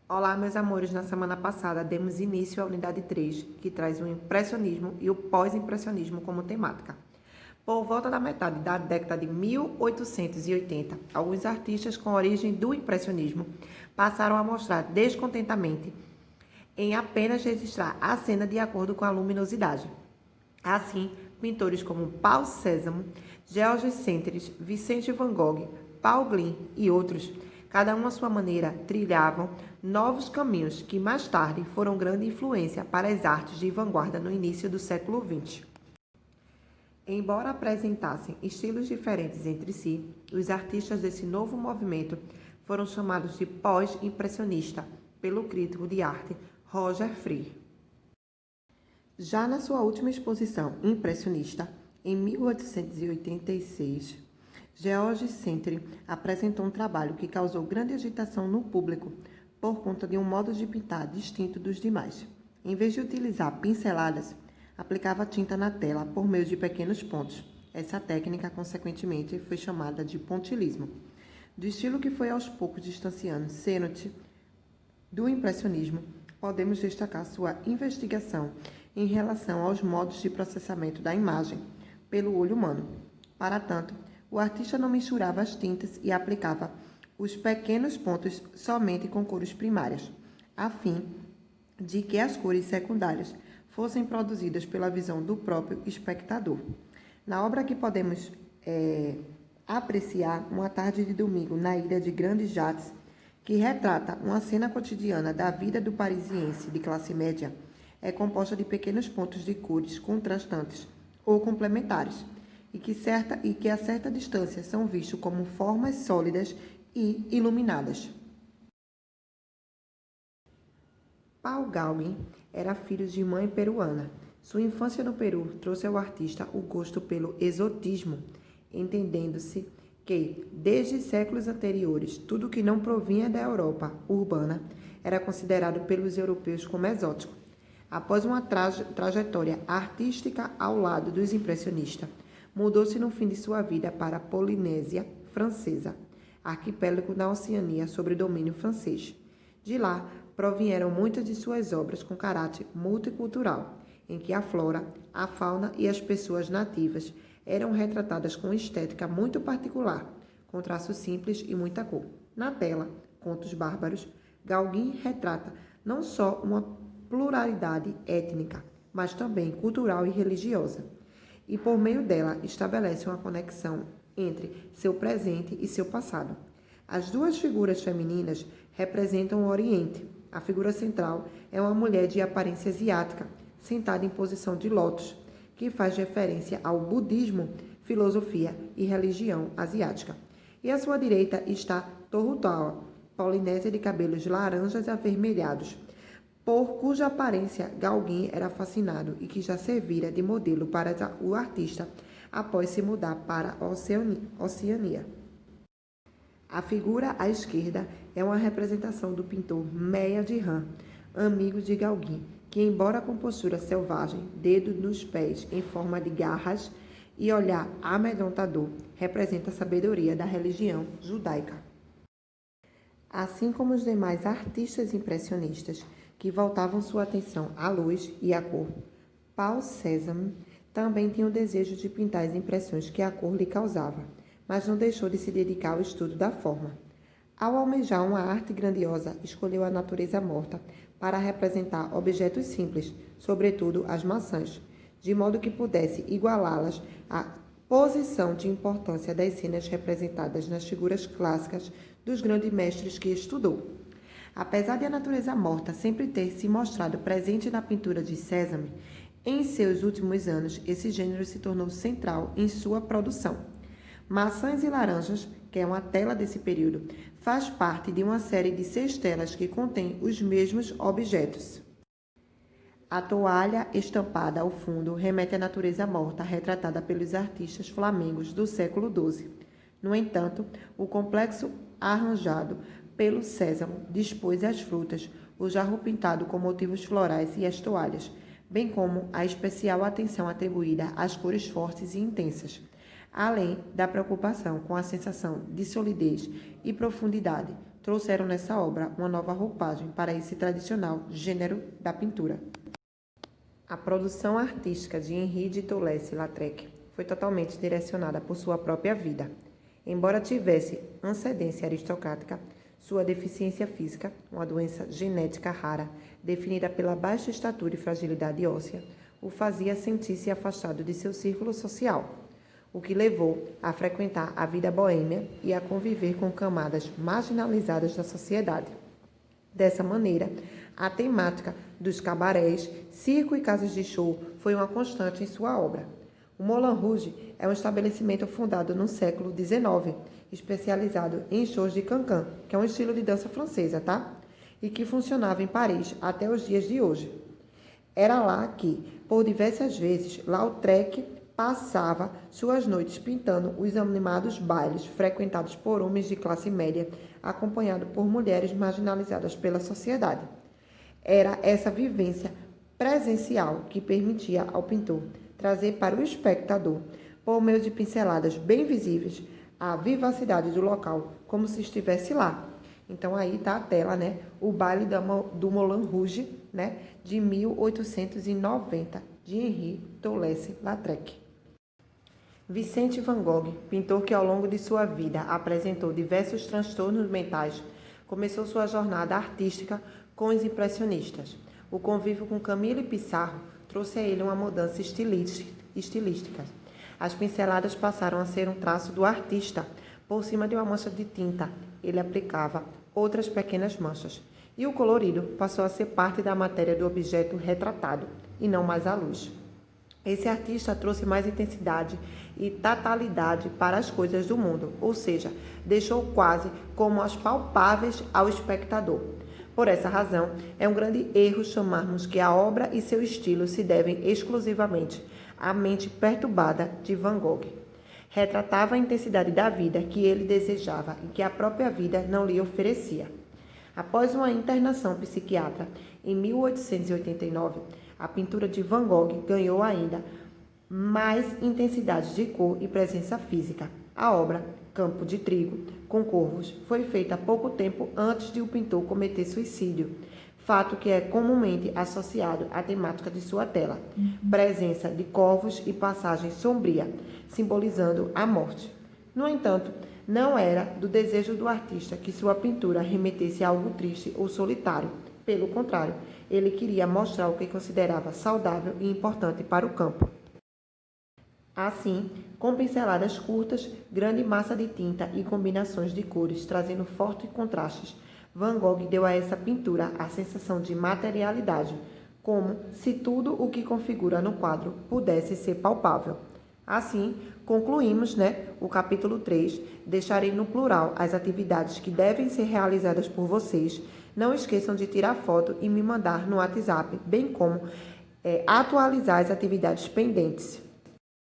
Olá, meus amores. Na semana passada, demos início à unidade 3, que traz o impressionismo e o pós-impressionismo como temática. Por volta da metade da década de 1880, alguns artistas com origem do impressionismo passaram a mostrar descontentamento em apenas registrar a cena de acordo com a luminosidade. Assim, pintores como Paul Cézanne, Georges Centres, Vicente Van Gogh, Paul Klee e outros, cada um à sua maneira, trilhavam novos caminhos que mais tarde foram grande influência para as artes de vanguarda no início do século XX. Embora apresentassem estilos diferentes entre si, os artistas desse novo movimento foram chamados de pós-impressionista pelo crítico de arte Roger Freire. Já na sua última exposição impressionista, em 1886, Georges Centre apresentou um trabalho que causou grande agitação no público por conta de um modo de pintar distinto dos demais. Em vez de utilizar pinceladas, aplicava tinta na tela por meio de pequenos pontos. Essa técnica, consequentemente, foi chamada de pontilhismo. Do estilo que foi aos poucos distanciando-se do impressionismo, podemos destacar sua investigação em relação aos modos de processamento da imagem pelo olho humano. Para tanto, o artista não misturava as tintas e aplicava os pequenos pontos somente com cores primárias, a fim de que as cores secundárias fossem produzidas pela visão do próprio espectador. Na obra que podemos apreciar Uma Tarde de Domingo na Ilha de Grandes Jates, que retrata uma cena cotidiana da vida do parisiense de classe média, é composta de pequenos pontos de cores contrastantes ou complementares, e que a certa distância são vistos como formas sólidas e iluminadas. Paul Gauguin era filho de mãe peruana. Sua infância no Peru trouxe ao artista o gosto pelo exotismo, entendendo-se que, desde séculos anteriores, tudo que não provinha da Europa urbana era considerado pelos europeus como exótico. Após uma trajetória artística ao lado dos impressionistas, mudou-se no fim de sua vida para a Polinésia Francesa, arquipélago na Oceania sob domínio francês. De lá, provieram muitas de suas obras com caráter multicultural, em que a flora, a fauna e as pessoas nativas eram retratadas com estética muito particular, com traços simples e muita cor. Na tela, Contos Bárbaros, Gauguin retrata não só uma pluralidade étnica, mas também cultural e religiosa, e por meio dela estabelece uma conexão entre seu presente e seu passado. As duas figuras femininas representam o Oriente. A figura central é uma mulher de aparência asiática, sentada em posição de lótus, que faz referência ao budismo, filosofia e religião asiática. E à sua direita está Tohutoa, polinésia de cabelos laranjas e avermelhados, por cuja aparência Gauguin era fascinado e que já servira de modelo para o artista após se mudar para a Oceania. A figura à esquerda é uma representação do pintor Meyer de Haan, amigo de Gauguin, que, embora com postura selvagem, dedos nos pés em forma de garras e olhar amedrontador, representa a sabedoria da religião judaica. Assim como os demais artistas impressionistas, que voltavam sua atenção à luz e à cor, Paul Cézanne também tinha o desejo de pintar as impressões que a cor lhe causava, mas não deixou de se dedicar ao estudo da forma. Ao almejar uma arte grandiosa, escolheu a natureza morta para representar objetos simples, sobretudo as maçãs, de modo que pudesse igualá-las à posição de importância das cenas representadas nas figuras clássicas dos grandes mestres que estudou. Apesar de a natureza morta sempre ter se mostrado presente na pintura de Cézanne, em seus últimos anos esse gênero se tornou central em sua produção. Maçãs e Laranjas, que é uma tela desse período, faz parte de uma série de 6 telas que contém os mesmos objetos. A toalha estampada ao fundo remete à natureza morta retratada pelos artistas flamengos do século XII. No entanto, o complexo arranjado pelo Cézanne dispôs as frutas, o jarro pintado com motivos florais e as toalhas, bem como a especial atenção atribuída às cores fortes e intensas, além da preocupação com a sensação de solidez e profundidade, trouxeram nessa obra uma nova roupagem para esse tradicional gênero da pintura. A produção artística de Henri de Toulouse-Lautrec foi totalmente direcionada por sua própria vida. Embora tivesse ascendência aristocrática, sua deficiência física, uma doença genética rara, definida pela baixa estatura e fragilidade óssea, o fazia sentir-se afastado de seu círculo social, o que levou a frequentar a vida boêmia e a conviver com camadas marginalizadas da sociedade. Dessa maneira, a temática dos cabarés, circo e casas de show foi uma constante em sua obra. O Moulin Rouge é um estabelecimento fundado no século XIX, especializado em shows de cancan, que é um estilo de dança francesa, tá? E que funcionava em Paris até os dias de hoje. Era lá que, por diversas vezes, Lautrec passava suas noites pintando os animados bailes frequentados por homens de classe média, acompanhado por mulheres marginalizadas pela sociedade. Era essa vivência presencial que permitia ao pintor trazer para o espectador, por meio de pinceladas bem visíveis, a vivacidade do local, como se estivesse lá. Então, aí está a tela, né? O baile do Moulin Rouge, né? De 1890, de Henri Toulouse-Lautrec. Vicente Van Gogh, pintor que ao longo de sua vida apresentou diversos transtornos mentais, começou sua jornada artística com os impressionistas. O convívio com Camille Pissarro trouxe a ele uma mudança estilística. As pinceladas passaram a ser um traço do artista. Por cima de uma mancha de tinta, ele aplicava outras pequenas manchas. E o colorido passou a ser parte da matéria do objeto retratado, e não mais a luz. Esse artista trouxe mais intensidade e tatalidade para as coisas do mundo, ou seja, deixou quase como as palpáveis ao espectador. Por essa razão, é um grande erro chamarmos que a obra e seu estilo se devem exclusivamente à mente perturbada de Van Gogh. Retratava a intensidade da vida que ele desejava e que a própria vida não lhe oferecia. Após uma internação psiquiátrica em 1889, a pintura de Van Gogh ganhou ainda mais intensidade de cor e presença física. A obra Campo de Trigo, com Corvos, foi feita há pouco tempo antes de o pintor cometer suicídio, fato que é comumente associado à temática de sua tela, presença de corvos e passagem sombria, simbolizando a morte. No entanto, não era do desejo do artista que sua pintura remetesse a algo triste ou solitário. Pelo contrário, ele queria mostrar o que considerava saudável e importante para o campo. Assim, com pinceladas curtas, grande massa de tinta e combinações de cores, trazendo fortes contrastes, Van Gogh deu a essa pintura a sensação de materialidade, como se tudo o que configura no quadro pudesse ser palpável. Assim, concluímos, o capítulo 3. Deixarei no plural as atividades que devem ser realizadas por vocês. Não esqueçam de tirar foto e me mandar no WhatsApp, bem como atualizar as atividades pendentes.